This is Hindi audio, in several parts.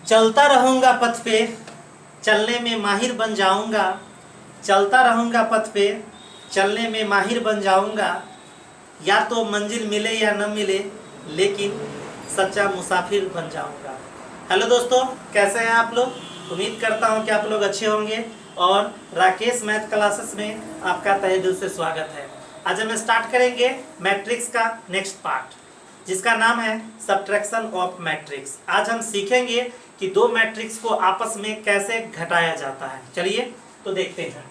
चलता रहूँगा पथ पे, चलने में माहिर बन जाऊँगा। चलता रहूँगा पथ पे, चलने में माहिर बन जाऊँगा। या तो मंजिल मिले या न मिले, लेकिन सच्चा मुसाफिर बन जाऊँगा। हेलो दोस्तों, कैसे हैं आप लोग? उम्मीद करता हूँ कि आप लोग अच्छे होंगे और राकेश मैथ क्लासेस में आपका तहे दिल से स्वागत है। आज हम स्टार्ट करेंगे मैट्रिक्स का नेक्स्ट पार्ट, जिसका नाम है सब्ट्रैक्शन ऑफ मैट्रिक्स। आज हम सीखेंगे कि दो मैट्रिक्स को आपस में कैसे घटाया जाता है। चलिए तो देखते हैं।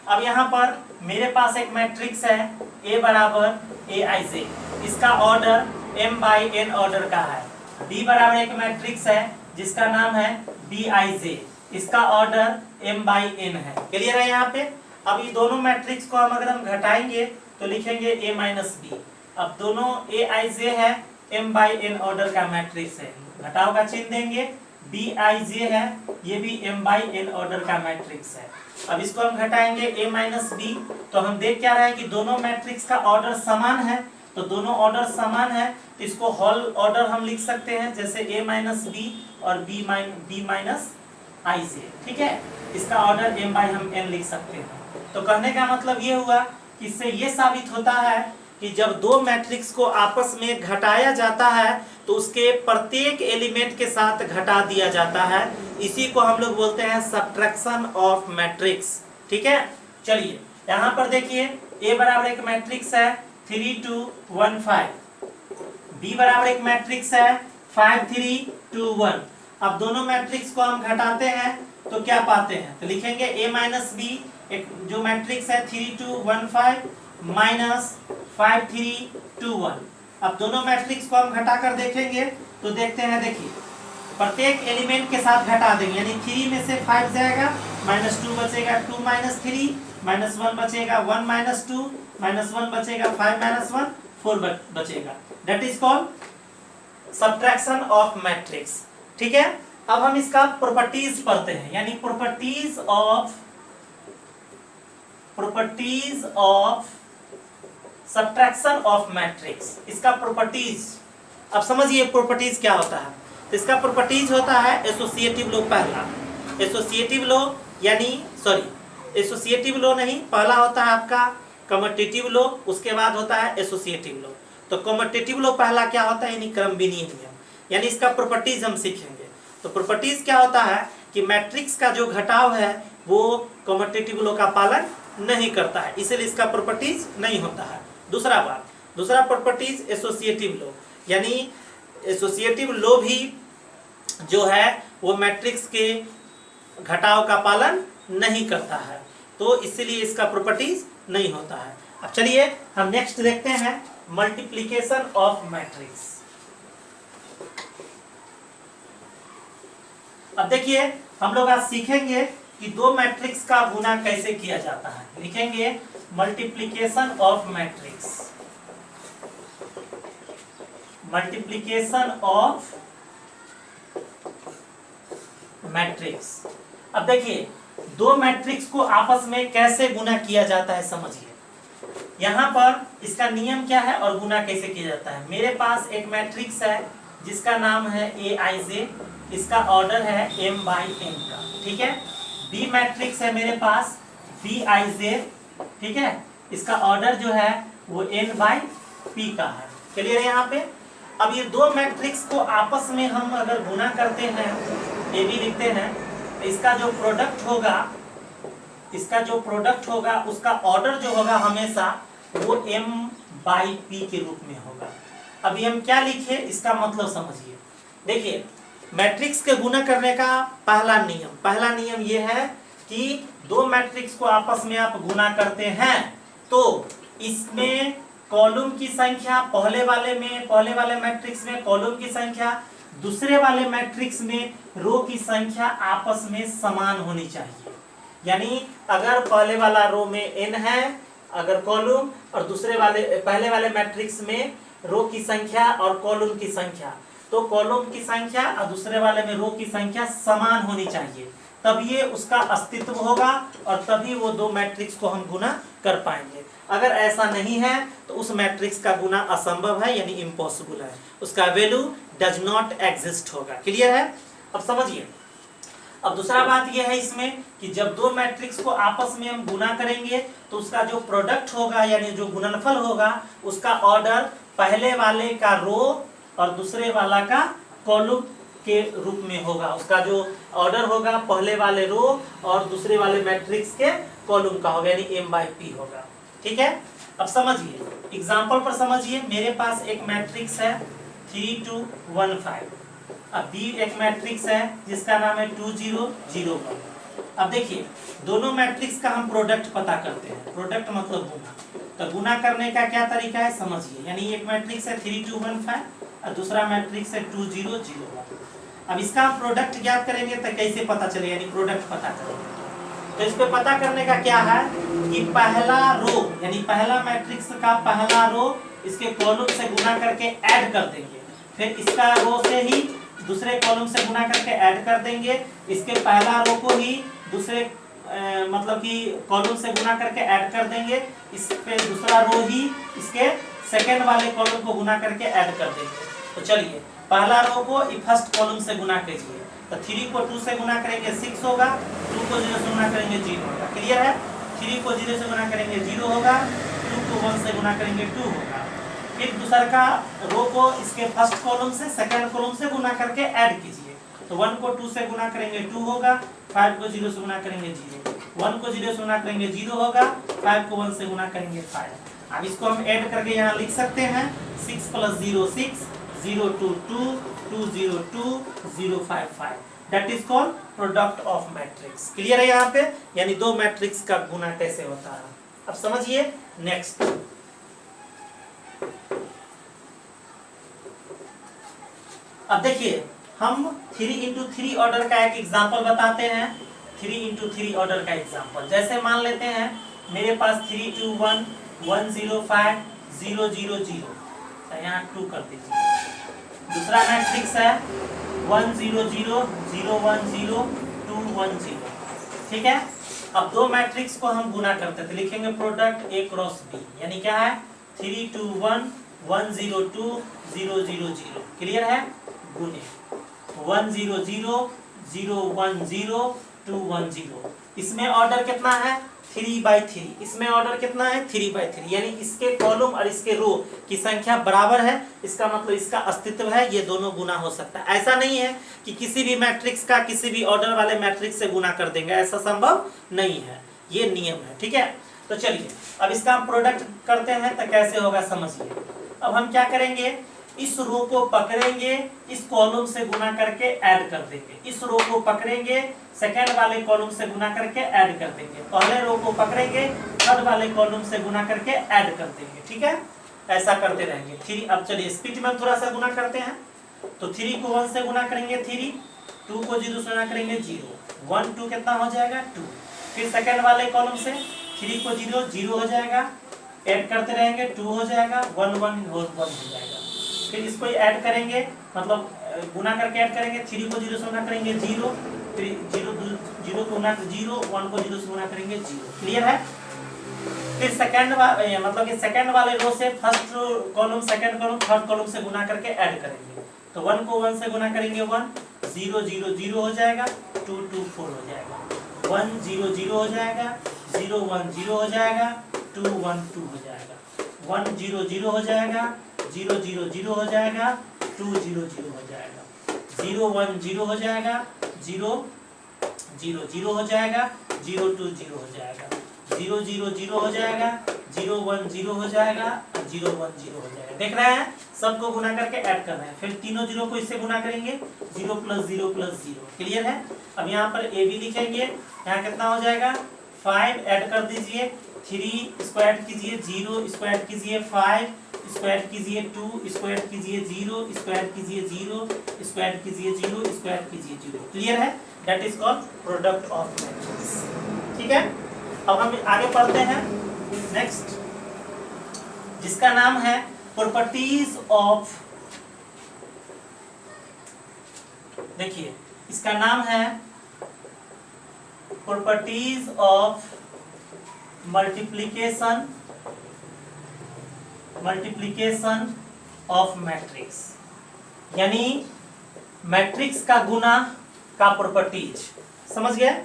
अब यहाँ पर मेरे पास एक मैट्रिक्स है A बराबर AIJ, इसका ऑर्डर m/n ऑर्डर का है। B बराबर एक मैट्रिक्स है जिसका नाम है BIJ, इसका ऑर्डर m/n है। क्लियर है यहाँ पे? अब ये दोनों मैट्रिक्स को अगर हम घटाएंगे तो लिखेंगे A माइनस B। अब दोनों AIJ है, m/n ऑर्डर का मैट्रिक्स है, घटाव का चिन्ह देंगे। BIJ है, ये भी m/n ऑर्डर का मैट्रिक्स है। अब इसको हम घटाएंगे A माइनस B, तो हम देख क्या रहे हैं कि दोनों मैट्रिक्स का ऑर्डर समान है। तो दोनों ऑर्डर समान है तो इसको होल ऑर्डर हम लिख सकते हैं, जैसे A माइनस B और B माइनस IJ। ठीक है, इसका ऑर्डर m/n लिख सकते हैं। तो कहने का मतलब ये हुआ कि इससे ये साबित होता है कि जब दो मैट्रिक्स को आपस में घटाया जाता है तो उसके प्रत्येक एलिमेंट के साथ घटा दिया जाता है। इसी को हम लोग बोलते हैं सब्ट्रैक्शन ऑफ मैट्रिक्स। ठीक है, चलिए यहाँ पर देखिए A बराबर एक मैट्रिक्स है 3 2 1 5, B बराबर एक मैट्रिक्स है 5 3 2 1। अब दोनों मैट्रिक्स को हम घटाते हैं तो क्या पाते हैं? तो लिखेंगे A माइनस B, एक जो मैट्रिक्स है 3 2 1 5 माइनस 5 3 2 1। अब दोनों मैट्रिक्स को हम घटा कर देखेंगे तो देखते हैं, देखिए प्रत्येक एलिमेंट के साथ घटा देंगे, यानी 3 में से 5 जाएगा, -2 बचेगा, 2 माइनस 3 -1 बचेगा, 1 माइनस 2 -1 बचेगा, 5 माइनस 1 4 बचेगा। That is called subtraction of matrix. ठीक है, अब हम इसका प्रॉपर्टीज पढ़ते हैं, यानी properties of subtraction of matrix. इसका प्रॉपर्टीज, अब समझिए प्रॉपर्टीज क्या होता है। तो इसका प्रॉपर्टीज होता है एसोसिएटिव लॉ। पहला एसोसिएटिव लॉ, यानी एसोसिएटिव लॉ नहीं, पहला होता है आपका कम्यूटेटिव लॉ, उसके बाद होता है एसोसिएटिव लॉ। तो कम्यूटेटिव लॉ पहला क्या होता है, यानी क्रमविनीय नियम, यानी इसका प्रॉपर्टीज हम सीखेंगे। तो प्रॉपर्टीज क्या होता है कि मैट्रिक्स का जो घटाव है वो कम्यूटेटिव लॉ का पालन नहीं करता है, इसलिए इसका प्रॉपर्टीज नहीं होता है। दूसरा प्रॉपर्टीज एसोसिएटिव लॉ, यानी एसोसिएटिव लॉ भी जो है वो मैट्रिक्स के घटाव का पालन नहीं करता है, तो इसलिए इसका प्रॉपर्टीज नहीं होता है। अब चलिए हम नेक्स्ट देखते हैं मल्टीप्लिकेशन ऑफ मैट्रिक्स। अब देखिए हम लोग आज सीखेंगे कि दो मैट्रिक्स का गुना कैसे किया जाता है। लिखेंगे multiplication of matrix, multiplication of matrix. अब देखिए दो मैट्रिक्स को आपस में कैसे गुना किया जाता है, समझिए। यहाँ पर इसका नियम क्या है और गुना कैसे किया जाता है। मेरे पास एक मैट्रिक्स है जिसका नाम है AIJ, इसका ऑर्डर है m/n का। ठीक है, B मैट्रिक्स है मेरे पास BIJ, ठीक है, इसका ऑर्डर जो है वो n/p का है। क्लियर है यहाँ पे? अब ये दो मैट्रिक्स को आपस में हम अगर गुना करते हैं, AB लिखते हैं, तो इसका जो प्रोडक्ट होगा उसका ऑर्डर जो होगा हमेशा वो m/p के रूप में होगा। अभी हम क्या लिखे इसका मतलब समझिए। देखिए मैट्रिक्स के गुना करने का पहला नियम ये है कि दो मैट्रिक्स को आपस में आप गुना करते हैं तो इसमें कॉलम की संख्या पहले वाले मैट्रिक्स में कॉलम की संख्या, दूसरे वाले मैट्रिक्स में रो की संख्या आपस में समान होनी चाहिए। यानी अगर पहले वाला रो में n है अगर कॉलम, और पहले वाले मैट्रिक्स में रो की संख्या और कॉलम की संख्या, तो कॉलम की संख्या और दूसरे वाले में रो की संख्या समान होनी चाहिए, तब ये उसका अस्तित्व होगा और तभी वो दो मैट्रिक्स को हम गुना कर पाएंगे। अगर ऐसा नहीं है तो उस मैट्रिक्स का गुना असंभव है, यानी इम्पॉसिबल है, उसका वैल्यू डज नॉट एग्जिस्ट होगा। क्लियर है? अब समझिए, अब दूसरा बात यह है इसमें कि जब दो मैट्रिक्स को आपस में हम गुना करेंगे तो उसका जो प्रोडक्ट होगा यानी जो गुणनफल होगा उसका ऑर्डर पहले वाले का रो और दूसरे वाला का कॉलम के रूप में होगा। उसका जो ऑर्डर होगा पहले वाले रो और दूसरे वाले मैट्रिक्स के कॉलम का होगा यानी m/p होगा। ठीक है, अब समझिए एग्जांपल पर समझिए। मेरे पास एक मैट्रिक्स है 3 2 1 5। अब बी एक मैट्रिक्स है जिसका नाम है 2 0 0 1। अब देखिए दोनों मैट्रिक्स का हम प्रोडक्ट पता करते हैं। प्रोडक्ट मतलब गुना। तो गुना करने का क्या तरीका है समझिए। यानी एक मैट्रिक्स है 3 2 1 5 और दूसरा मैट्रिक्स है 2 0 0 1। अब इसका हम प्रोडक्ट ज्ञात करेंगे तो कैसे पता चलेगा, यानी प्रोडक्ट पता करेंगे। तो इस पे पता करने का क्या है कि पहला रो यानी पहला मैट्रिक्स का पहला रो इसके कॉलम से गुना करके ऐड कर देंगे, फिर इसका रो से ही दूसरे कॉलम से गुना करके ऐड कर देंगे, इसके पहला रो को ही दूसरे मतलब कि कॉलम से गुना करके ऐड कर देंगे, इस पे दूसरा रो ही इसके सेकेंड वाले कॉलम को गुना करके ऐड कर देंगे। तो चलिए पहला रो को फर्स्ट कॉलम से गुना कीजिए। तो 3 को 2 से गुना करेंगे 6 होगा, 2 को 0 से गुना करेंगे 0 होगा। क्लियर है, 3 को 0 से गुना करेंगे 0 होगा, 2 को 1 से गुना करेंगे 2 होगा। फिर दूसरा का रो को इसके फर्स्ट कॉलम से सेकंड कॉलम से गुना करके ऐड कीजिए। तो 1 को 2 से गुना करेंगे 2 होगा, 5 को 0 से गुना करेंगे 0, 1 को 0 से गुना करेंगे 0 होगा, 5 को 1 से गुना करेंगे 5। अब इसको हम ऐड करके यहाँ लिख सकते हैं 6 + 0 6 0 2 2 2 0 2 0 5 5। That is called product of matrix. Clear है यहाँ पे, यानी दो मैट्रिक्स का गुना कैसे होता है। अब समझिए नेक्स्ट। अब देखिए हम 3 × 3 ऑर्डर का एक एग्जांपल बताते हैं। 3 × 3 ऑर्डर का एग्जांपल जैसे मान लेते हैं मेरे पास 3 2 1 1 0 5 0 0 0। यहाँ 2 कर दीजिए। दूसरा मैट्रिक्स है 1 0 0 0 1 0 2 1 0। ठीक है, अब दो मैट्रिक्स को हम गुना करते थे, लिखेंगे प्रोडक्ट A क्रॉस B, यानी क्या है 3 2 1 1 0 2 0 0 0। क्लियर है, गुने 1 0 0 0 1 0 2 1 0। इसमें ऑर्डर कितना है 3/3, इसमें ऑर्डर कितना है 3/3, यानी इसके कॉलम और इसके रो की संख्या बराबर है। इसका मतलब इसका अस्तित्व है, ये दोनों गुना हो सकता है। ऐसा नहीं है कि किसी भी मैट्रिक्स का किसी भी ऑर्डर वाले मैट्रिक्स से गुना कर देंगे, ऐसा संभव नहीं है, ये नियम है। ठीक है, तो चलिए अब इसका हम प्रोडक्ट करते हैं तो कैसे होगा समझिए। अब हम क्या करेंगे, इस रो को पकड़ेंगे, इस कॉलम से गुना करके ऐड कर देंगे, इस रो को पकड़ेंगे, सेकंड वाले कॉलम से गुना करके ऐड कर देंगे, पहले रो को पकड़ेंगे, थर्ड वाले कॉलम से गुना करके ऐड कर देंगे। ठीक है, ऐसा करते रहेंगे। 3 अब चलिए स्पीड में थोड़ा सा गुना करते हैं। तो 3 को 1 से गुना करेंगे 3, 2 को 0 से गुना करेंगे 0, 1 2 कितना हो जाएगा 2। फिर सेकंड वाले कॉलम से 3 को 0 0 हो जाएगा, ऐड करते रहेंगे 2 हो जाएगा, 1 1 हो जाएगा। फिर इसको ऐड करेंगे, मतलब गुना करके ऐड करेंगे, 3 को 0 से गुना करेंगे 0, फिर 0 को गुना 0, 1 को 0 से गुना करेंगे 0। क्लियर है, फिर सेकंड मतलब कि सेकंड वाले रो से first column, second column, third column से गुना करके ऐड करेंगे। तो 1 को 1 से गुना करेंगे 1, 0 0 0 हो जाएगा, 2 2 4 हो जाएगा, 1 0 0 हो जाएगा, 0 1 0 हो जाएगा, 2 1 2 हो जाएगा, 1 0 0 हो जाएगा, 0 0 0 हो जाएगा, 2 0 0 हो जाएगा, 0 1 0 हो जाएगा, 0 0 0 हो जाएगा, 0 2 0 हो जाएगा, 0 0 0 हो जाएगा, 0 1 0 हो जाएगा, 0 1 0 हो जाएगा। देख रहे हैं, सबको गुना करके ऐड कर रहे हैं। फिर तीनों जीरो को इससे गुना करेंगे, 0 + 0 + 0। क्लियर है, अब यहाँ पर ए बी लिखेंगे, यहाँ कितना हो जाएगा 5, ऐड कर दीजिए, 3 इसको ऐड कीजिए, 0 इसको ऐड कीजिए, 5 इसको ऐड कीजिए, 2 इसको ऐड कीजिए, 0 इसको ऐड कीजिए, 0 इसको ऐड कीजिए, 0 इसको ऐड कीजिए, 0। क्लियर है, that is called product of matrix. ठीक है, अब हम आगे पढ़ते हैं नेक्स्ट, जिसका नाम है प्रॉपर्टीज ऑफ, देखिए इसका नाम है properties of multiplication of matrix. यानी मैट्रिक्स का गुना का प्रॉपर्टीज, समझ गए।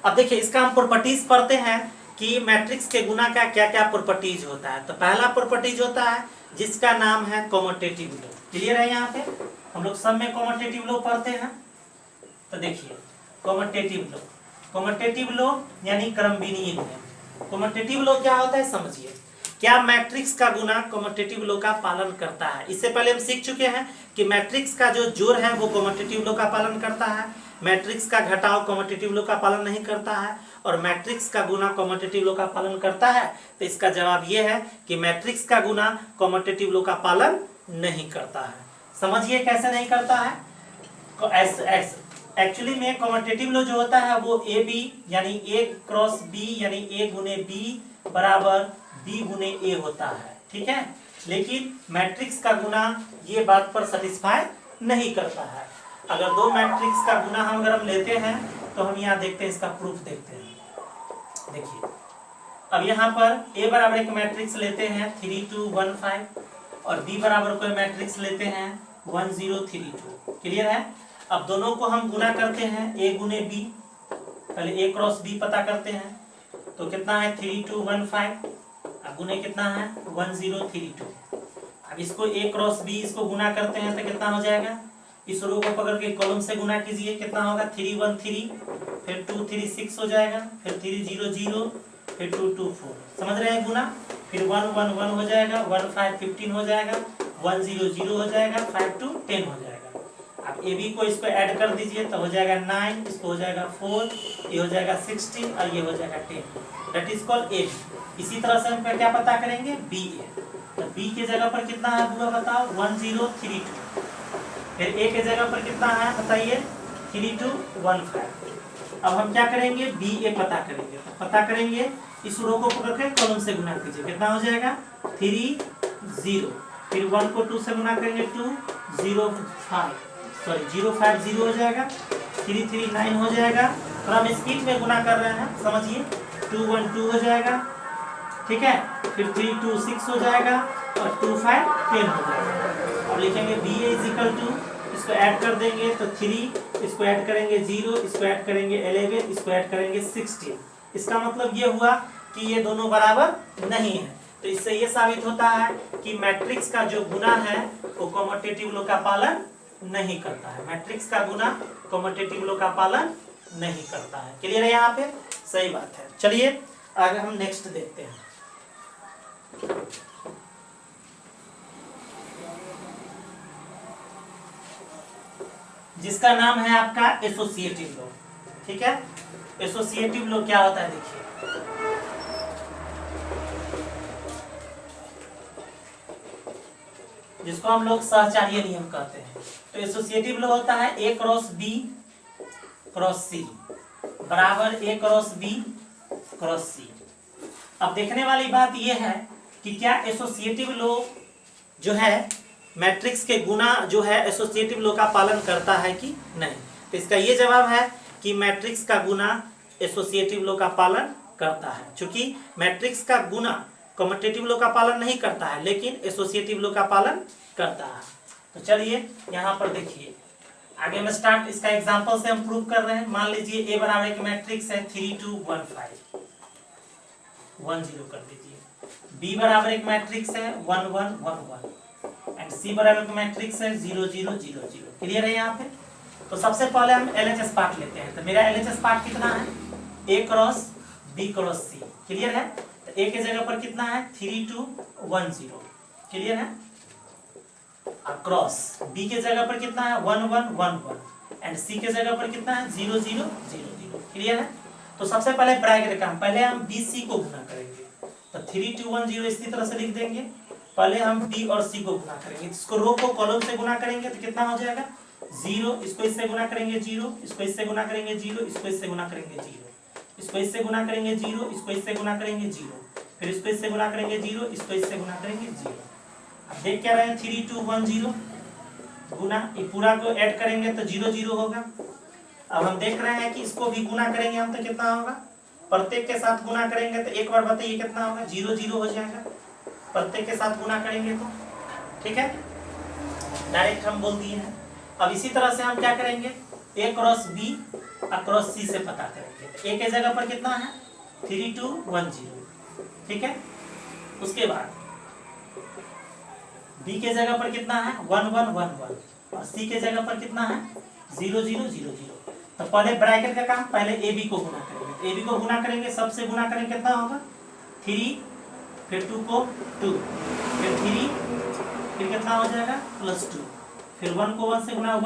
अब देखिए इसका हम प्रॉपर्टीज पढ़ते हैं कि मैट्रिक्स के गुना का क्या क्या प्रॉपर्टीज होता है। तो पहला प्रॉपर्टीज होता है जिसका नाम है कॉम्यूटेटिव लॉ। क्लियर है, यहाँ पे हम लोग सब में कॉम्यूटेटिव लॉ पढ़ते हैं। तो देखिए कॉम्यूटेटिव लॉ यानी क्रमविनीय नियम। कॉम्यूटेटिव लॉ क्या होता है समझिए। क्या मैट्रिक्स का गुना कॉम्यूटेटिव लॉ का पालन करता है। इससे पहले हम सीख चुके हैं कि मैट्रिक्स का जो जोड़ है वो कॉम्यूटेटिव लॉ का पालन करता है, मैट्रिक्स का घटाव कॉम्यूटेटिव लॉ का पालन नहीं करता है, और मैट्रिक्स का गुना कॉम्यूटेटिव लॉ का पालन करता है। तो इसका जवाब ये है कि मैट्रिक्स का गुना कॉम्यूटेटिव लॉ का पालन नहीं करता है। समझिए कैसे नहीं करता है। एक्चुअली में कॉम्यूटेटिव लॉ जो होता है वो ए बी यानी ए क्रॉस बी यानी ए गुने बी बराबर बी गुने ए होता है, ठीक है। लेकिन मैट्रिक्स का गुना ये बात पर सेटिस्फाई नहीं करता है। अगर दो मैट्रिक्स का गुना हम अगर हम लेते हैं तो हम यहाँ देखते हैं, इसका प्रूफ देखते हैं। देखिए अब यहाँ पर ए बराबर एक मैट्रिक्स लेते हैं 3 2 1 5 और बी बराबर कोई मैट्रिक्स लेते हैं 1 0 3 2। क्लियर है। अब दोनों को हम गुना करते हैं ए गुने बी, पहले ए क्रॉस बी पता करते हैं। तो कितना है 3 2 1 5, अब गुने कितना है 1 0 3 2। अब इसको ए क्रॉस बी इसको गुना करते हैं तो कितना हो जाएगा, इस रो को पकड़ के कॉलम से गुना कीजिए, कितना होगा 3 1 3, फिर 2 3 6 हो जाएगा, फिर 3 0 0, फिर 2 2 4। समझ रहे हैं गुना। फिर 1 1 1 हो जाएगा, 1 5 15 हो जाएगा, 1 0 0 हो जाएगा, 5 2 10 हो जाएगा। अब ए बी को इसको ऐड कर दीजिए तो हो जाएगा 9, इसको हो जाएगा 4, ये हो जाएगा 16 और ये हो जाएगा 10। That is called a. इसी तरह से हम क्या पता करेंगे बी ए। तो बी के जगह पर कितना है पूरा बताओ 1 0 3 2। फिर ए के जगह पर कितना है बताइए 3 2 1 5। अब हम क्या करेंगे बी ए पता करेंगे। तो पता करेंगे इस रो को पकड़ के कॉलम से गुना कीजिए, कितना हो जाएगा 3 0, फिर 1 को 2 से गुना करेंगे 2 0 5 0 5 0 हो जाएगा, 3 3 9 हो जाएगा। तो हम स्पीड में गुना कर रहे हैं समझिए, 2 1 2 हो जाएगा, ठीक है। फिर 3 2 6 हो जाएगा और 2 5 10 हो जाएगा। अब लिखेंगे B A is equal to, इसको ऐड कर देंगे तो 3, इसको ऐड करेंगे 0, इसको ऐड करेंगे 11, इसको ऐड करेंगे 16। इसका मतलब ये हुआ कि ये दोनों बराबर नहीं है। तो इससे ये साबित होता है कि मैट्रिक्स का जो गुना है वो कॉम्यूटेटिव लॉ का पालन नहीं करता है। मैट्रिक्स का गुना कॉम्यूटेटिव लॉ का पालन नहीं करता है। क्लियर है यहाँ पे, सही बात है। चलिए आगे हम नेक्स्ट देखते हैं। जिसका नाम है आपका एसोसिएटिव लॉ, ठीक है। एसोसिएटिव लॉ क्या होता है देखिए, जिसको हम लोग सहचार्य नियम कहते हैं। तो एसोसिएटिव लॉ होता है ए क्रॉस बी क्रॉस सी बराबर ए क्रॉस बी क्रॉस सी। अब देखने वाली बात यह है कि क्या एसोसिएटिव लॉ जो है मैट्रिक्स के गुना जो है एसोसिएटिव लॉ का पालन करता है कि नहीं। तो इसका ये जवाब है कि मैट्रिक्स का गुना एसोसिएटिव लॉ का पालन करता है। चूंकि मैट्रिक्स का गुना कॉम्यूटेटिव लॉ का पालन नहीं करता है लेकिन एसोसिएटिव लॉ का पालन करता है। तो चलिए यहाँ पर देखिए आगे में स्टार्ट, इसका एग्जांपल से हम प्रूव कर रहे हैं। मान लीजिए ए बराबर एक मैट्रिक्स है 3 2 1 5 1 0 कर दीजिए, बी बराबर एक मैट्रिक्स है 1 1 1 1 एंड सी बराबर एक मैट्रिक्स है 0 0 0 0। क्लियर है यहाँ पे। तो सबसे पहले हम एलएचएस पार्ट लेते हैं। तो मेरा एलएचएस पार्ट कितना है ए क्रॉस बी क्रॉस सी। क्लियर है। तो ए के जगह पर कितना है 3 2 1 0। क्लियर है। क्रॉस बी के जगह पर कितना है 1 1 1 1 एंड सी के जगह पर कितना है 0 0 0 0। क्लियर है। तो सबसे पहले ब्रैकेट का पहले हम बी सी को गुना करेंगे। तो 3 2 1 0 इसी तरह से लिख देंगे। पहले हम बी और सी को गुना करेंगे, इसको रो को कॉलम से गुना करेंगे तो कितना हो जाएगा 0, इसको इससे गुना करेंगे 0, इसको इससे गुना करेंगे 0, इसको इससे गुना करेंगे 0, इसको इससे गुना करेंगे 0, इसको इससे गुना करेंगे 0, फिर इसको इससे गुना करेंगे 0, इसको इससे गुना करेंगे 0। अब देख क्या रहे हैं 3 2 1 0 गुना, ये पूरा को ऐड करेंगे तो 0 0 होगा। अब हम देख रहे हैं कि इसको भी गुना करेंगे हम तो कितना होगा, प्रत्येक के साथ गुना करेंगे तो एक बार बताइए कितना होगा 0 0 हो जाएगा। प्रत्येक के साथ गुना करेंगे तो ठीक है, डायरेक्ट हम बोल दिए हैं। अब इसी तरह से हम क्या करेंगे ए क्रॉस बी अक्रॉस सी से पता करेंगे। ए के जगह पर कितना है 3210, ठीक है। उसके बाद बी के जगह पर कितना है 1111 और सी के जगह पर कितना है 0000। तो पहले ब्रैकेट का काम, पहले ए बी को गुना करेंगे। ए बी को गुना करेंगे, सबसे गुना करेंगे कितना होगा 3, फिर 2 को 2, फिर 3, फिर कितना हो जाएगा +2, फिर 1 को 1 से गुना